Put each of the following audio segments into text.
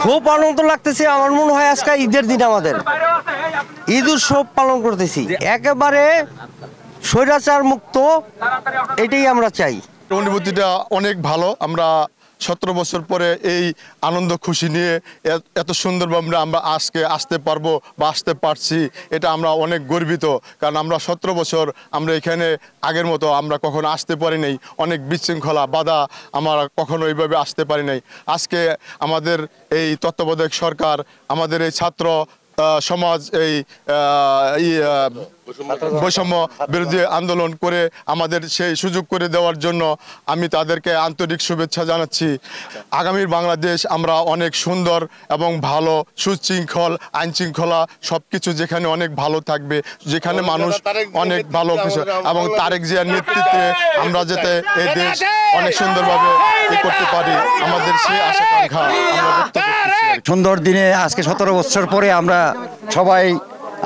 খুব আনন্দ লাগতেছে। আমার মনে হয় আজকে ঈদের দিন, আমাদের ঈদ উৎসব পালন করতেছি, একেবারে স্বৈরাচার মুক্ত, এটাই আমরা চাই। অনুভূতিটা অনেক ভালো। আমরা 17 বছর পরে এই আনন্দ খুশি নিয়ে এত সুন্দরভাবে আমরা আজকে আসতে পারবো বা আসতে পারছি, এটা আমরা অনেক গর্বিত। কারণ আমরা 17 বছর আমরা এখানে আগের মতো আমরা কখনো আসতে পারি নাই, অনেক বিশৃঙ্খলা বাধা, আমরা কখনো এইভাবে আসতে পারি নাই। আজকে আমাদের এই তত্ত্বাবধায়ক সরকার, আমাদের এই ছাত্র সমাজ এই বৈষম্য বিরোধী আন্দোলন করে আমাদের সেই সুযোগ করে দেওয়ার জন্য আমি তাদেরকে আন্তরিক শুভেচ্ছা জানাচ্ছি। আগামীর বাংলাদেশ আমরা অনেক সুন্দর এবং ভালো, সুশৃঙ্খল, আইনশৃঙ্খলা সব কিছু যেখানে অনেক ভালো থাকবে, যেখানে মানুষ অনেক ভালো কিছু, এবং তারেক জিয়ার নেতৃত্বে আমরা যাতে এই দেশ অনেক সুন্দরভাবে করতে পারি, আমাদের সেই আশা আকাঙ্ক্ষা আমরা ব্যক্ত করতেছি। সুন্দর দিনে আজকে 17 বছর পরে আমরা সবাই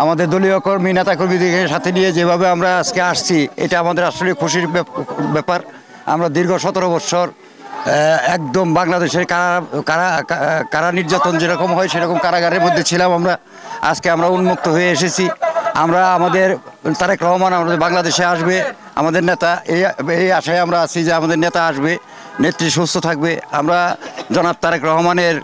আমাদের দলীয় কর্মী নেতাকর্মীদের সাথে নিয়ে যেভাবে আমরা আজকে আসছি, এটা আমাদের আসলে খুশির ব্যাপার। আমরা দীর্ঘ 17 বছর একদম বাংলাদেশের কারা নির্যাতন যেরকম হয় সেরকম কারাগারের মধ্যে ছিলাম আমরা। আজকে আমরা উন্মুক্ত হয়ে এসেছি। আমরা আমাদের তারেক রহমান আমাদের বাংলাদেশে আসবে, আমাদের নেতা, এই আশায় আমরা আছি যে আমাদের নেতা আসবে, নেত্রী সুস্থ থাকবে। আমরা জনাব তারেক রহমানের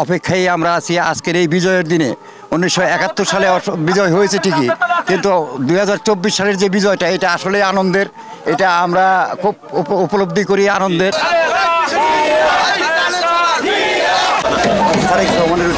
অপেক্ষায় আমরা আছি। আজকের এই বিজয়ের দিনে 1971 সালে বিজয় হয়েছে ঠিকই, কিন্তু 2024 সালের যে বিজয়টা, এটা আসলে আনন্দের, এটা আমরা খুব উপলব্ধি করি আনন্দের। তারেক রহমানের